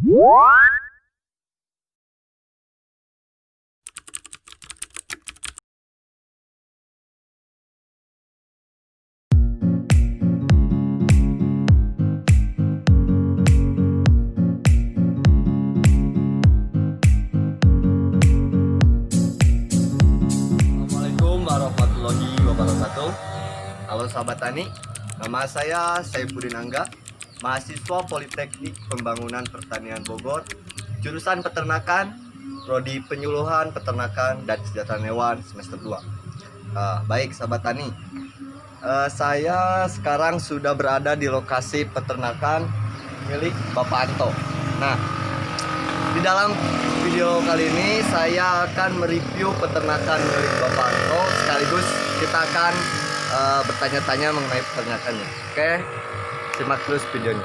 Assalamualaikum warahmatullahi wabarakatuh. Halo sahabat tani, nama saya Saifuddin Angga, mahasiswa Politeknik Pembangunan Pertanian Bogor, jurusan Peternakan, prodi Penyuluhan Peternakan dan Kesejahteraan Hewan semester 2. Baik sahabat tani, saya sekarang sudah berada di lokasi peternakan milik Bapak Anto. Nah, di dalam video kali ini saya akan mereview peternakan milik Bapak Anto, sekaligus kita akan bertanya-tanya mengenai peternakannya. Oke, simak terus videonya.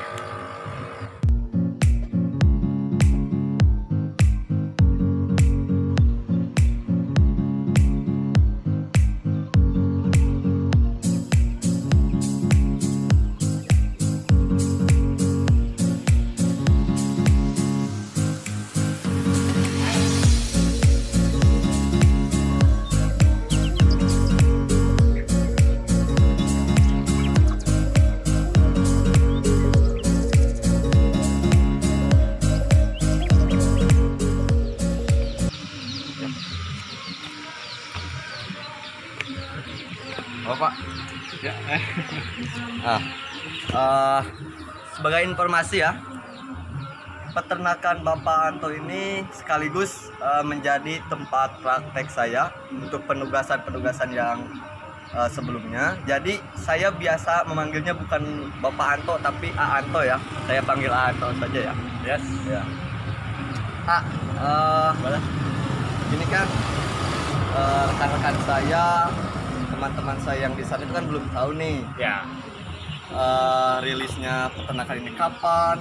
Pak. Ya. Sebagai informasi ya, peternakan Bapak Anto ini sekaligus menjadi tempat praktek saya untuk penugasan-penugasan yang sebelumnya. Jadi saya biasa memanggilnya bukan Bapak Anto tapi A Anto ya. Saya panggil A Anto saja ya. Yes. Ya. Ini kan rekan-rekan saya, teman-teman saya yang di sana itu kan belum tahu nih Ya. Rilisnya peternakan ini kapan,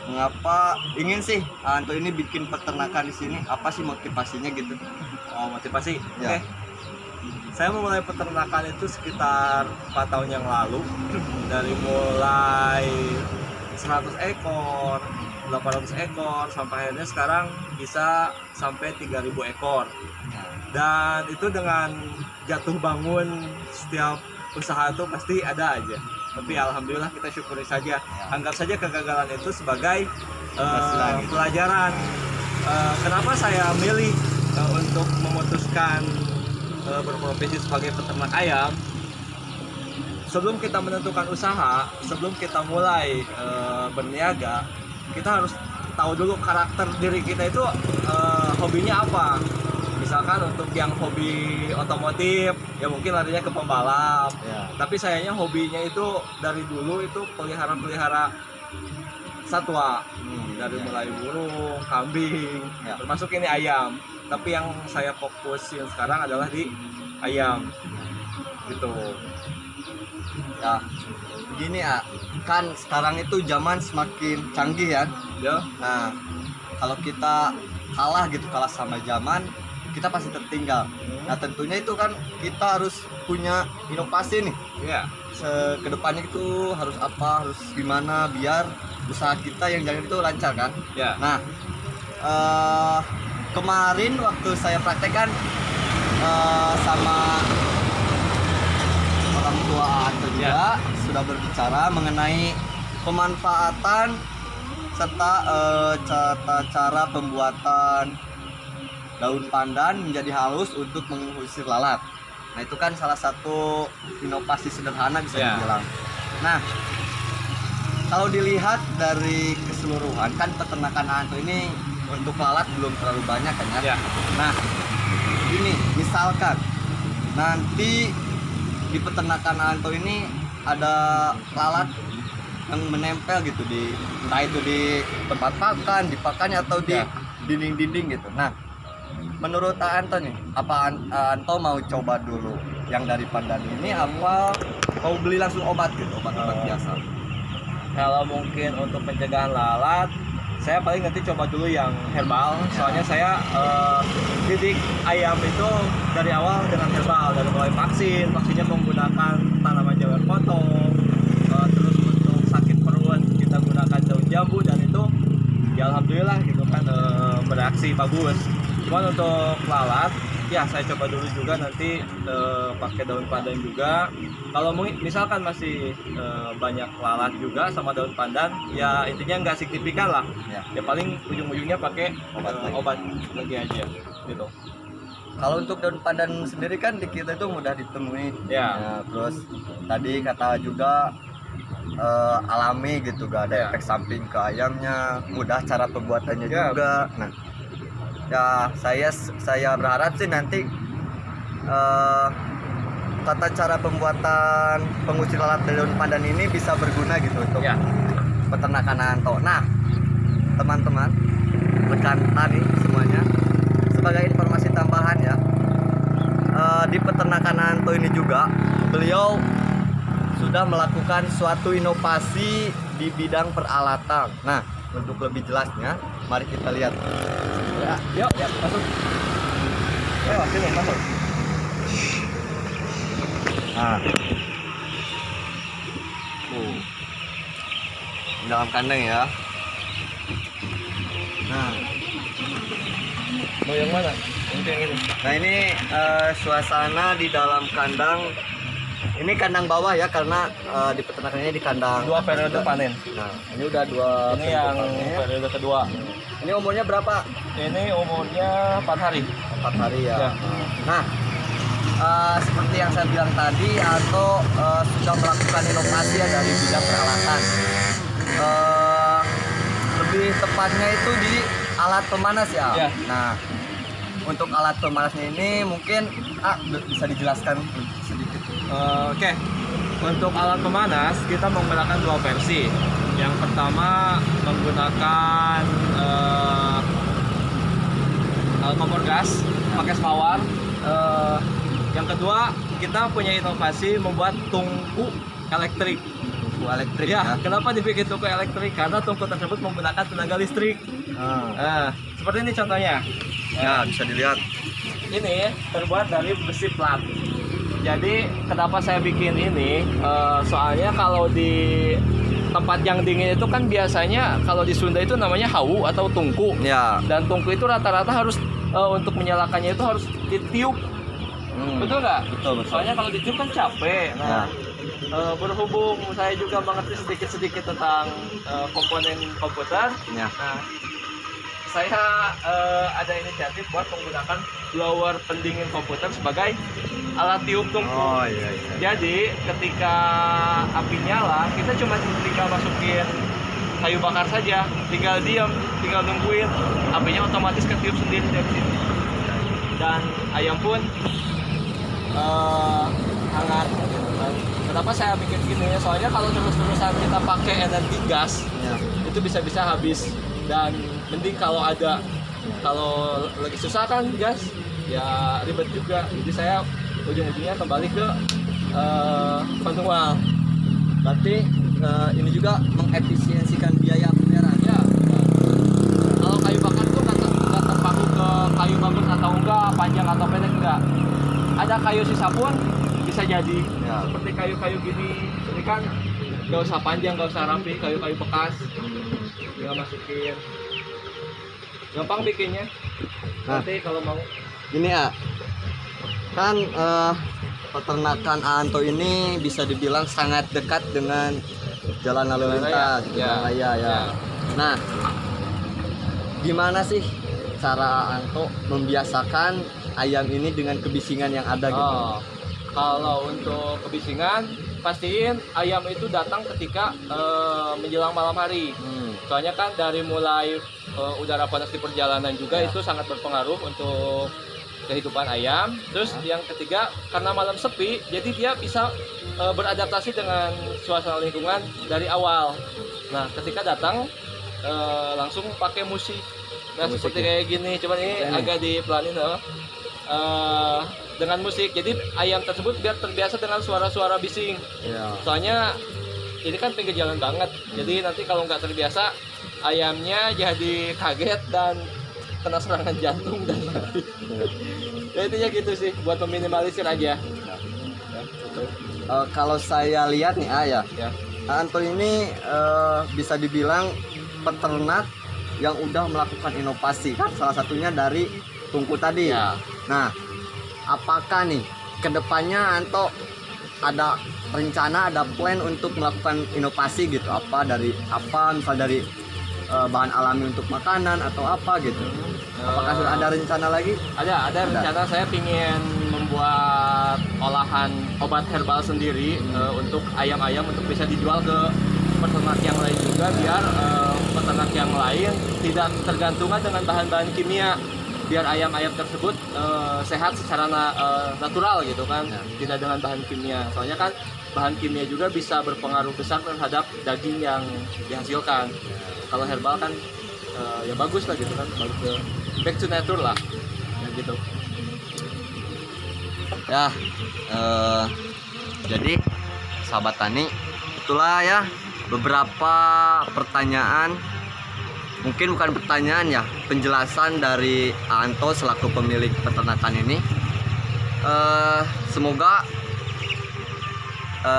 mengapa ingin sih Anto ini bikin peternakan di sini, apa sih motivasinya gitu? Oh, motivasi. Ya. Oke. Saya memulai peternakan itu sekitar 4 tahun yang lalu. Dari mulai 100 ekor, 800 ekor, sampai akhirnya sekarang bisa sampai 3.000 ekor. Dan itu dengan jatuh bangun setiap usaha itu pasti ada aja. Tapi alhamdulillah kita syukuri saja. Anggap saja kegagalan itu sebagai pelajaran. Kenapa saya milih untuk memutuskan berprofesi sebagai peternak ayam? Sebelum kita menentukan usaha, sebelum kita mulai berniaga, kita harus tahu dulu karakter diri kita itu hobinya apa. Misalkan untuk yang hobi otomotif, ya mungkin larinya ke pembalap. Ya. Tapi sayangnya hobinya itu dari dulu itu pelihara satwa. Dari mulai burung, kambing, Ya. termasuk ini ayam. Tapi yang saya fokusin sekarang adalah di ayam. Gitu. Ya, begini ya, kan sekarang itu zaman semakin canggih ya. Ya. Nah, kalau kita kalah sama zaman, kita pasti tertinggal. Nah, tentunya itu kan kita harus punya inovasi nih. Ya. Kedepannya itu harus apa, harus gimana biar usaha kita yang jalan itu lancar kan. Ya. Nah, kemarin waktu saya praktekkan sama orang tua Anto juga sudah berbicara mengenai pemanfaatan serta cara pembuatan daun pandan menjadi halus untuk mengusir lalat. Nah, itu kan salah satu inovasi sederhana bisa dibilang. Nah, kalau dilihat dari keseluruhan kan peternakan Anto ini untuk lalat belum terlalu banyak kan ya. Nah, ini misalkan nanti di peternakan Anto ini ada lalat yang menempel gitu di, entah itu di tempat pakan, di pakannya atau di dinding-dinding gitu. Nah, menurut Anto nih, apa Anto mau coba dulu yang dari pandan ini apa mau beli langsung obat gitu, obat-obat biasa? Kalau mungkin untuk pencegahan lalat, saya paling nanti coba dulu yang herbal. Soalnya saya didik ayam itu dari awal dengan herbal, dari mulai vaksinnya menggunakan tanaman jawar potong, terus untuk sakit perut kita gunakan daun jambu. bagus. Cuman untuk lalat ya saya coba dulu juga nanti pakai daun pandan juga. Kalau misalkan masih banyak lalat juga sama daun pandan, ya intinya nggak signifikan lah. Ya paling ujung-ujungnya pakai obat lagi aja gitu. Kalau untuk daun pandan sendiri kan di kita itu mudah ditemui. Ya. Nah, terus tadi kata juga alami gitu, gak ada Ya. efek samping ke ayamnya, mudah cara pembuatannya Ya. juga. Nah, ya saya berharap sih nanti tata cara pembuatan pengusir lalat dari daun pandan ini bisa berguna gitu untuk Ya. peternakan Anto. Nah, teman-teman, rekan tani semuanya, sebagai informasi tambahan ya, di peternakan Anto ini juga beliau sudah melakukan suatu inovasi di bidang peralatan. Nah, untuk lebih jelasnya, mari kita lihat. Ya, yuk, masuk. Ayo, sini masuk. Nah, dalam kandang ya. Nah, Mau yang mana? Yang ini. nah ini suasana di dalam kandang. Ini kandang bawah ya, karena di peternakannya di kandang. 2 periode panen. Nah, ini udah 2 Ini yang periode kedua. Ini umurnya berapa? Ini umurnya 4 hari. 4 hari ya. Ya. Nah, seperti yang saya bilang tadi, Anto sudah melakukan inovasi ya dari bidang peralatan. Lebih tepatnya itu di alat pemanas ya. Ya. Nah, untuk alat pemanasnya ini mungkin bisa dijelaskan sedikit. Oke. Untuk alat pemanas kita menggunakan 2 versi. Yang pertama menggunakan kompor gas pakai smawar. Yang kedua kita punya inovasi membuat tungku elektrik. Tungku elektrik Ya, ya. kenapa dibikin tungku elektrik? Karena tungku tersebut menggunakan tenaga listrik. Seperti ini contohnya. Ya, bisa dilihat. Ini terbuat dari besi plat. Jadi kenapa saya bikin ini? Soalnya kalau di tempat yang dingin itu kan biasanya kalau di Sunda itu namanya hawu atau tungku. Ya. Dan tungku itu rata-rata harus untuk menyalakannya itu harus ditiup. Betul nggak? Betul. Soalnya kalau ditiup kan capek. Nah, berhubung saya juga mengerti sedikit-sedikit tentang komponen komputer. Ya. Nah, saya ada inisiatif buat menggunakan blower pendingin komputer sebagai alat tiup tungku. Oh iya. Jadi ketika api nyala, kita cuma tinggal masukin kayu bakar saja, tinggal diam, tinggal nungguin, apinya otomatis ketiup sendiri dari sini. Dan ayam pun hangat. Kenapa saya bikin gini ya? Soalnya kalau terus-terusan kita pakai energi gas, Ya. itu bisa-bisa habis. Dan mending kalau kalau lagi susah kan gas, ya ribet juga. Jadi saya ujung-ujungnya kembali ke manual. Berarti ini juga mengefisiensikan biaya pemeliharaan. Ya, kalau kayu bakar itu nggak terpaku ke kayu bagus atau enggak, panjang atau pendek enggak. Ada kayu sisa pun bisa jadi. Ya. Seperti kayu-kayu gini, ini kan nggak usah panjang, nggak usah rapi, kayu-kayu bekas. Tinggal masukin. Gampang bikinnya. Nah. Nanti kalau mau. Ini ya, kan peternakan Anto ini bisa dibilang sangat dekat dengan jalan lalu lintas, Ya. jalan raya ya. Ya. Nah, gimana sih cara Anto membiasakan ayam ini dengan kebisingan yang ada gitu? Oh, kalau untuk kebisingan, pastiin ayam itu datang ketika menjelang malam hari. Soalnya kan dari mulai udara panas di perjalanan juga Ya. itu sangat berpengaruh untuk kehidupan ayam. Terus yang ketiga, karena malam sepi, jadi dia bisa beradaptasi dengan suasana lingkungan dari awal. Nah, ketika datang langsung pakai musik. Nah, Musik seperti ya? kayak gini, cuman ini Ini. agak dipelanin loh. Dengan musik, jadi ayam tersebut biar terbiasa dengan suara-suara bising. Ya. Soalnya ini kan pinggir jalan banget, jadi nanti kalau nggak terbiasa ayamnya jadi kaget dan kena serangan jantung dan mati. Ya intinya gitu sih, buat meminimalisir aja. Kalau saya lihat nih ya, Ya. Anto ini bisa dibilang peternak yang udah melakukan inovasi kan salah satunya dari tungku tadi. Ya. Nah, apakah nih kedepannya Anto ada rencana, ada plan untuk melakukan inovasi gitu? Apa misal dari bahan alami untuk makanan atau apa gitu? Apakah sudah ada rencana lagi? Ada rencana. Saya ingin membuat olahan obat herbal sendiri untuk ayam-ayam untuk bisa dijual ke peternak yang lain juga, biar peternak yang lain tidak tergantungan dengan bahan-bahan kimia, biar ayam-ayam tersebut sehat secara natural gitu kan, tidak dengan bahan kimia. Soalnya kan bahan kimia juga bisa berpengaruh besar terhadap daging yang dihasilkan. Kalau herbal kan ya bagus lah gitu kan, bagus ke back to nature lah ya, gitu. Ya, jadi sahabat tani, itulah ya beberapa pertanyaan, mungkin bukan pertanyaan ya, penjelasan dari Anto selaku pemilik peternakan ini. Semoga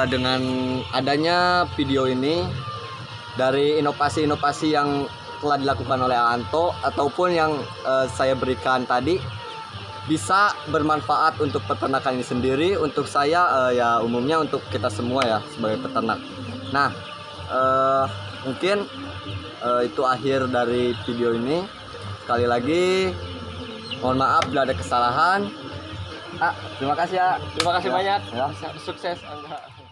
dengan adanya video ini, dari inovasi-inovasi yang telah dilakukan oleh Anto ataupun yang saya berikan tadi, bisa bermanfaat untuk peternakan ini sendiri, untuk saya ya umumnya untuk kita semua ya sebagai peternak. Nah, mungkin itu akhir dari video ini. Sekali lagi mohon maaf bila ada kesalahan. Terima kasih ya. Terima kasih Ya, banyak. ya. Sukses Anda.